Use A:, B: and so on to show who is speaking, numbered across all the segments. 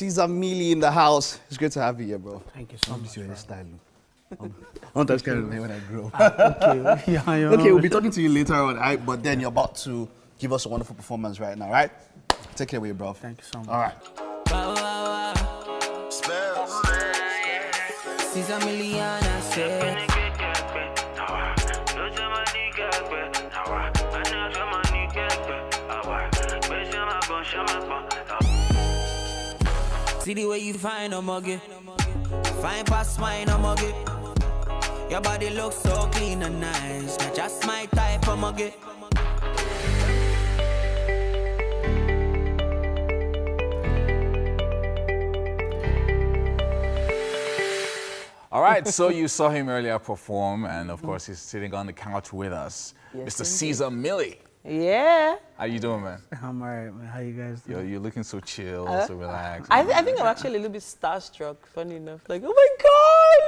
A: Ceezar Milli in the house. It's great to have you here, bro.
B: Thank you so much.
A: Your hairstyle. I want to kind of when I grow.
B: Okay, yeah,
A: okay, we'll be talking to you later on, right? But then you're about to give us a wonderful performance right now, right? Take it away, bro.
B: Thank you so much.
A: All right.
C: Ceezar Milli, I said. See the way you find a muggy, fine past mine a muggy. Your body looks so clean and nice, not just my type of muggy.
D: All right, so you saw him earlier perform, and of course he's sitting on the couch with us,
E: Yes,
D: Mr. Ceezar Milli.
E: Yeah.
D: How you doing, man?
B: I'm alright, man. How you guys doing?
D: You're looking so chill, so relaxed.
E: I think I'm actually a little bit starstruck, funny enough. Like, oh my God,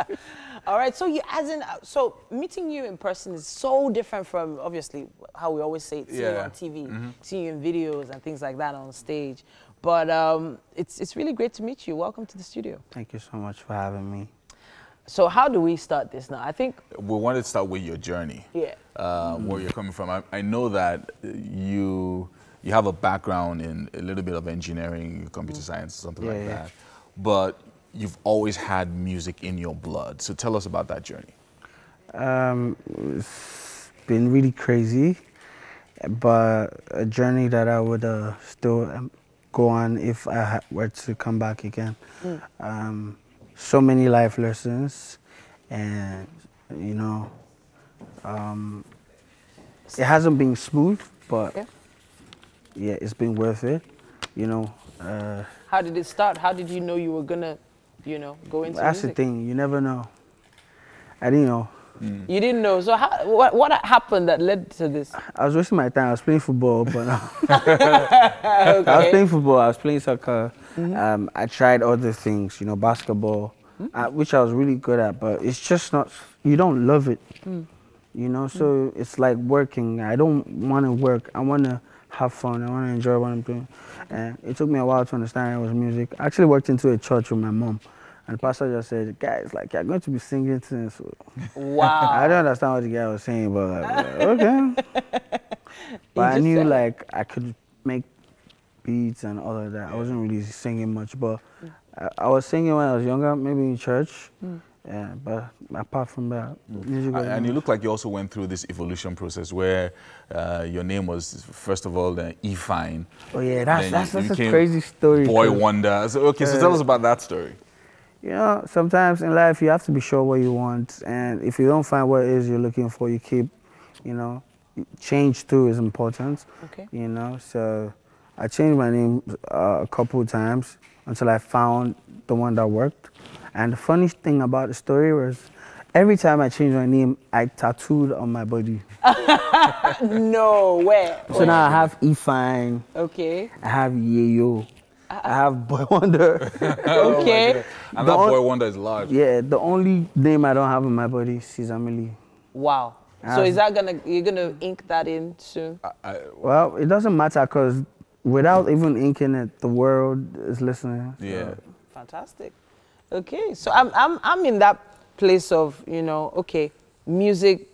E: Ceezar! All right, so so meeting you in person is so different from, obviously, how we always say it, seeing you on TV, seeing you in videos and things like that on stage. But it's really great to meet you. Welcome to the studio.
B: Thank you so much for having me.
E: So how do we start this now? I think
D: we wanted to start with your journey.
E: Yeah.
D: Where you're coming from. I know that you have a background in a little bit of engineering, computer science, something like that. But you've always had music in your blood. So tell us about that journey.
B: It's been really crazy, but a journey that I would still go on if I were to come back again. So many life lessons, and you know, it hasn't been smooth, but yeah, it's been worth it. You know.
E: How did it start? How did you know you were gonna, you know, go into
B: That's
E: music?
B: the thing. You never know. I didn't know.
E: You didn't know. So what happened that led to this?
B: I was wasting my time. I was playing football, but I was playing football. I was playing soccer. I tried other things, you know, basketball, which I was really good at. But it's just not. You don't love it, you know. So it's like working. I don't want to work. I want to have fun. I want to enjoy what I'm doing. And it took me a while to understand it was music. I actually worked into a church with my mom. And the pastor just said, guys, like, you're going to be singing things. So
E: Wow.
B: I don't understand what the guy was saying, but like, okay. But I knew, like, I could make beats and all of that. I wasn't really singing much, but I was singing when I was younger, maybe in church. Yeah, but apart from that, music was
D: and you look like you also went through this evolution process where your name was, first of all, E-Fine.
B: Oh, yeah, that's a crazy story.
D: Boy Wonder. So, okay, so tell us about that story.
B: You know, sometimes in life you have to be sure what you want, and if you don't find what it is you're looking for, you keep, you know, change too is important.
E: Okay.
B: You know, so I changed my name a couple of times until I found the one that worked. And the funny thing about the story was, every time I changed my name, I tattooed on my body.
E: No way.
B: So now I have E-Fine.
E: Okay.
B: I have Yayo. I have Boy Wonder.
E: Okay.
D: Oh, and that Boy Wonder is large.
B: Yeah, the only name I don't have on my body is Ceezar Milli.
E: Wow. So is that you're gonna ink that in soon?
B: Well, it doesn't matter because without even inking it, the world is listening. So.
D: Yeah.
E: Fantastic. Okay, so I'm in that place of, you know, okay, music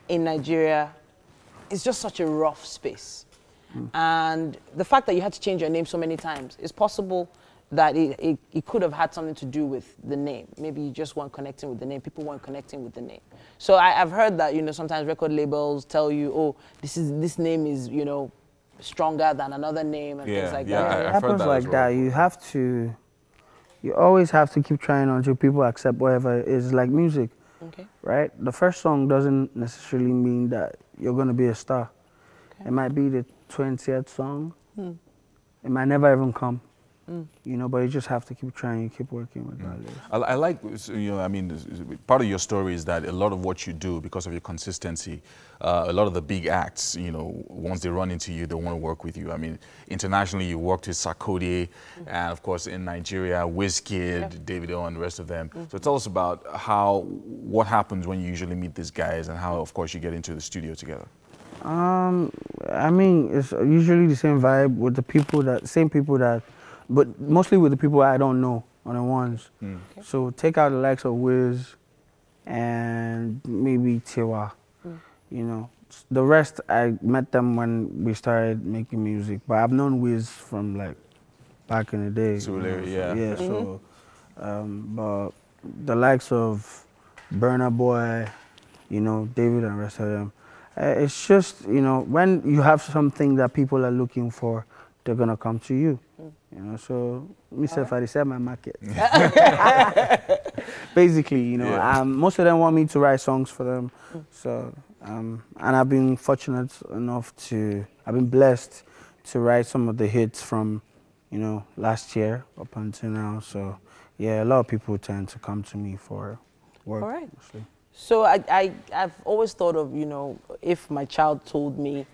E: in Nigeria is just such a rough space. And the fact that you had to change your name so many times, it's possible that it could have had something to do with the name. Maybe you just weren't connecting with the name. People weren't connecting with the name. So I've heard that, you know, sometimes record labels tell you, oh, this name is, you know, stronger than another name and things like that.
B: Yeah, it happens like that. You have to, you always have to keep trying until people accept whatever it is, like music. Okay. Right? The first song doesn't necessarily mean that you're going to be a star. Okay. It might be the 20th song. It might never even come. You know, but you just have to keep trying and keep working with that.
D: I like, you know, I mean, part of your story is that a lot of what you do, because of your consistency, a lot of the big acts, you know, once they run into you, they want to work with you. I mean, internationally, you worked with Sarkodie, and of course, in Nigeria, Wizkid, Davido, and the rest of them. So tell us about what happens when you usually meet these guys and how, of course, you get into the studio together.
B: I mean, it's usually the same vibe with the same people that, but mostly with the people I don't know on the ones.
E: Okay.
B: So take out the likes of Wiz and maybe Tiwa, you know. The rest, I met them when we started making music, but I've known Wiz from like back in the day.
D: So,
B: you know,
D: yeah.
B: Yeah, so, but the likes of Burna Boy, you know, David and the rest of them, it's just, you know, when you have something that people are looking for, they're going to come to you. You know, so myself, I sell my market. Basically, you know, most of them want me to write songs for them. So, and I've been fortunate enough I've been blessed to write some of the hits from, you know, last year up until now. So, yeah, a lot of people tend to come to me for work.
E: All right.
B: Mostly.
E: So I've always thought of, you know, if my child told me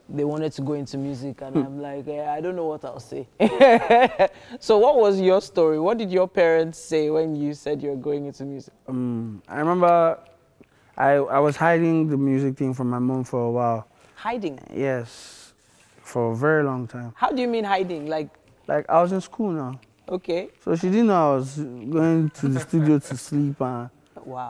E: they wanted to go into music, and I'm like, I don't know what I'll say. So what was your story? What did your parents say when you said you were going into music?
B: I remember I was hiding the music thing from my mom for a while.
E: Hiding?
B: Yes, for a very long time.
E: How do you mean hiding? Like
B: I was in school now.
E: Okay.
B: So she didn't know I was going to the studio to sleep and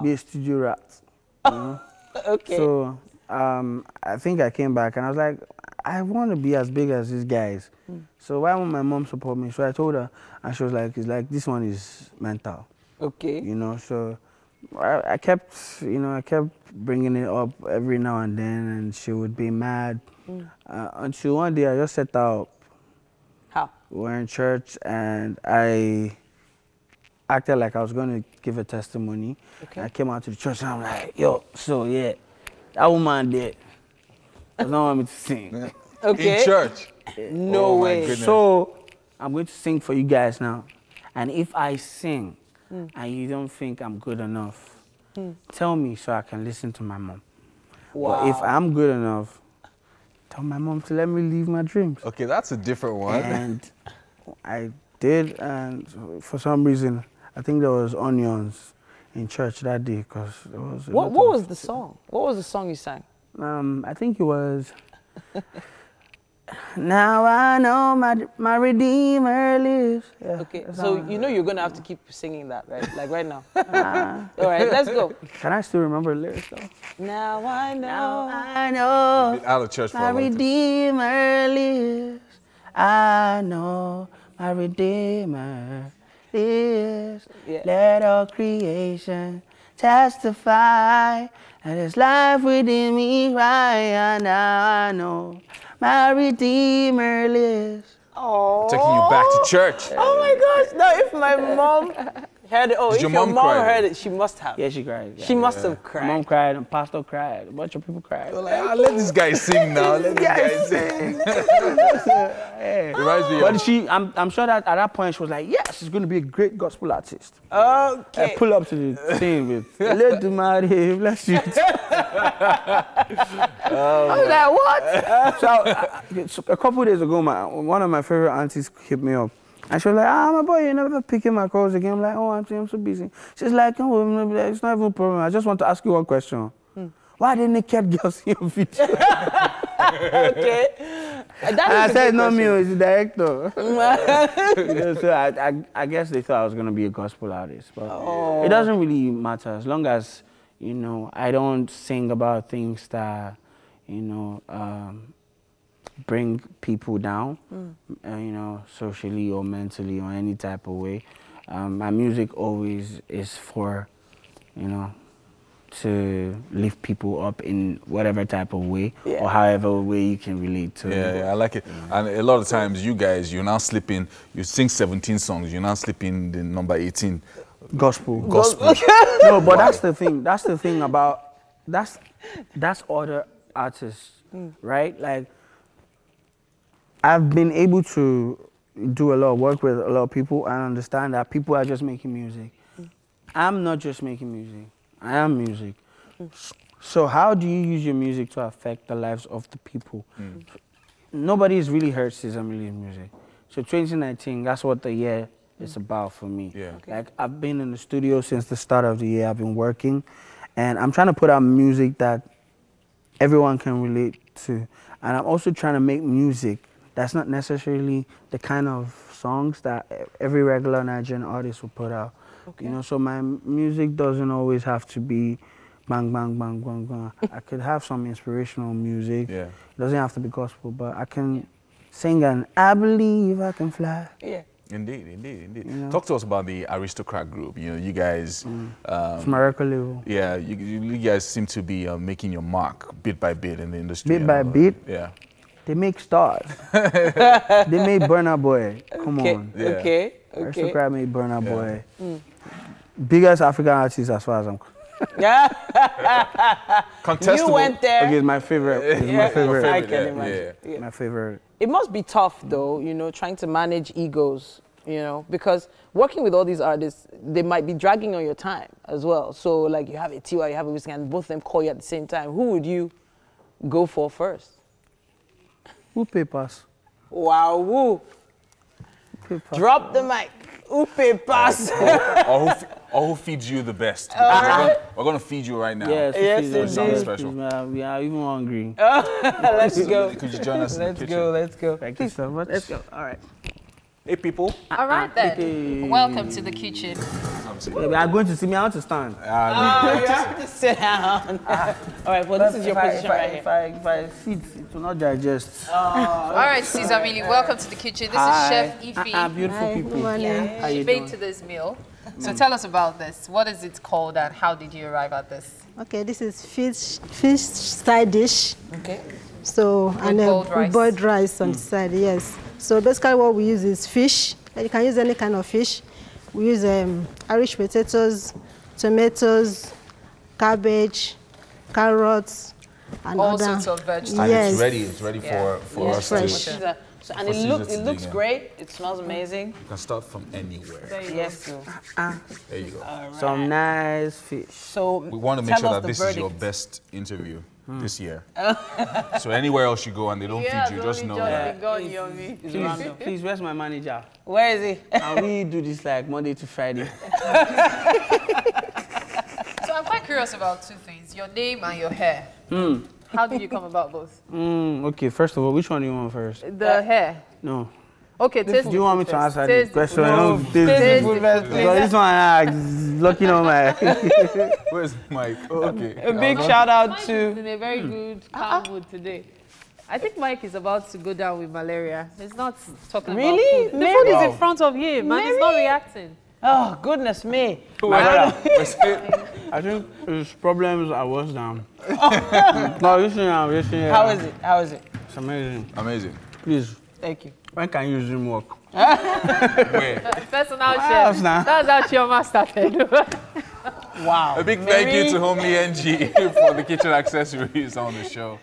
B: be a studio rat. You know?
E: Okay.
B: So I think I came back and I was like, I want to be as big as these guys. So why won't my mom support me? So I told her, and she was like, it's like, this one is mental.
E: Okay.
B: You know, so I kept, you know, I kept bringing it up every now and then, and she would be mad. Until one day I just set her up.
E: How?
B: We were in church and I acted like I was going to give a testimony.
E: Okay.
B: I came out to the church and I'm like, yo, so yeah, that woman did. Does not want me to sing.
E: Okay.
D: In church?
E: No
D: Oh, my
E: way.
D: goodness.
B: So I'm going to sing for you guys now. And if I sing and you don't think I'm good enough, tell me so I can listen to my mom.
E: Wow.
B: But if I'm good enough, tell my mom to let me live my dreams.
D: Okay, that's a different one.
B: And I did, and for some reason, I think there was onions in church that day because there was.
E: What was the song? What was the song you sang?
B: I think it was. Now I know my Redeemer lives. Yeah,
E: Okay,
B: that's
E: so
B: how-
E: you know you're gonna have to keep singing that, right? Like right now. All right, let's go.
B: Can I still remember the lyrics though?
E: Now I know.
B: I know
D: Been out of church for
B: my
D: a long time.
B: Redeemer lives. I know my Redeemer lives.
E: Yeah.
B: Let all creation testify that there's life within me right now. I know my Redeemer lives.
E: Oh.
D: Taking you back to church.
E: Oh my gosh! Now, if my mom heard it,
D: Did
E: if
D: your
E: your
D: mom
E: mom
D: cry?
E: heard it, she must have.
B: Yeah, she cried.
E: She must have
B: My
E: cried.
B: mom cried and pastor cried. A bunch of people cried.
D: Like, let this guy sing now. Let this guy sing. Reminds me
B: But
D: of
B: I'm sure that at that point she was like, yes, she's going to be a great gospel artist.
E: Okay.
B: I pull up to the thing with, let the mighty bless you. I was like, what? So a couple of days ago, one of my favorite aunties hit me up. And she was like, my boy, you're never picking my calls again. I'm like, oh, I'm so busy. She's like, oh, it's not even a problem. I just want to ask you one question. Why didn't naked girls see your video?
E: Okay.
B: And I said, no, me, it's the director. You know, so I guess they thought I was going to be a gospel artist. But it doesn't really matter as long as, you know, I don't sing about things that, you know, bring people down, you know, socially or mentally or any type of way. My music always is for, you know, to lift people up in whatever type of way or however way you can relate to it.
D: Yeah, I like it. And a lot of times you guys, you now slip in, you sing 17 songs, you now slip in the number 18.
B: Gospel.
D: No,
B: but that's the thing. That's the thing about, that's other artists, right? Like, I've been able to do a lot of work with a lot of people and understand that people are just making music. I'm not just making music. I am music. So how do you use your music to affect the lives of the people? Nobody's really heard Ceezar Milli's music. So 2019, that's what the year is about for me.
D: Yeah.
B: Like, I've been in the studio since the start of the year. I've been working. And I'm trying to put out music that everyone can relate too. And I'm also trying to make music that's not necessarily the kind of songs that every regular Nigerian artist will put out. Okay. You know, so my music doesn't always have to be bang, bang, bang, bang, bang. I could have some inspirational music. Yeah. It doesn't have to be gospel, but I can sing an I believe I can fly.
E: Yeah.
D: Indeed, indeed, indeed.
B: You know?
D: Talk to us about the Aristocrat group. You know, you guys...
B: It's my record label.
D: Yeah, you guys seem to be making your mark bit by bit in the industry.
B: Bit by bit?
D: Yeah.
B: They make stars. They made Burna Boy. Come on.
E: Yeah. Okay.
B: Aristocrat made Burna Boy. Biggest African artist as far as I'm concerned.
E: Yeah.
D: Contestable.
E: You went there.
B: Okay, it's my favorite. It's my favorite.
E: I can imagine.
B: Yeah. My favorite.
E: It must be tough though, you know, trying to manage egos, you know, because working with all these artists, they might be dragging on your time as well. So like you have a Tiwa, you have a Whiskey, and both of them call you at the same time. Who would you go for first?
B: Who papers?
E: Wow, woo. Drop the mic. Who papers?
D: or who feeds you the best? We're going to feed you right now.
B: Yes,
D: something special.
B: We are even hungry.
E: Let's go.
D: Could you join us in the kitchen?
E: Let's go.
B: Thank you so much. Let's go. All right.
D: Hey, people.
F: All right, then. Welcome to the kitchen.
B: Yeah, we are going to see me. I want to stand.
E: You have to sit down. All right, well, this is your position right here.
B: If I sit, it will not digest.
F: All right, Ceezar Milli, welcome to the kitchen. This is Chef Ify.
B: Beautiful people.
F: Yeah, she made to this meal. So tell us about this. What is it called and how did you arrive at this?
G: Okay, this is fish side dish.
E: Okay.
G: So,
F: and
G: boiled rice on the side, yes. So basically what we use is fish. You can use any kind of fish. We use Irish potatoes, tomatoes, cabbage, carrots, and
F: all sorts of vegetables.
D: And
G: yes.
D: it's ready for us
G: fresh.
D: to...
E: So, and it looks great. It smells amazing.
D: You can start from anywhere.
E: Yes.
D: There you go.
E: Right.
B: Some nice fish.
E: So
D: we want to make sure that this is your best interview this year. So anywhere else you go and they don't feed you, just know that.
B: Please, where's my manager?
E: Where is he?
B: And we do this like Monday to Friday.
F: So I'm quite curious about two things, your name and your hair. How did you come about both?
B: Okay, first of all, which one do you want first?
F: The hair.
B: No.
F: Okay, taste.
B: Do you want me to answer
F: Taste
B: the question?
F: No,
B: Taste
F: the
B: food
F: food
B: first. This one, looking on my...
D: Where's Mike? Okay.
E: A big shout out
F: Mike
E: to...
F: is in a very good, calm mood today. I think Mike is about to go down with malaria. He's not talking about food. The food is in front of him and he's not reacting.
E: Oh, goodness me.
B: I think his problems are worse down. No, listen now, listen here.
E: How is it? How is it?
B: It's amazing.
D: Amazing.
B: Please.
E: Thank you.
B: When can you resume work?
D: Where?
F: Personal chef. That's how Chioma started.
E: Wow.
D: A big thank you to Homely NG for the kitchen accessories on the show.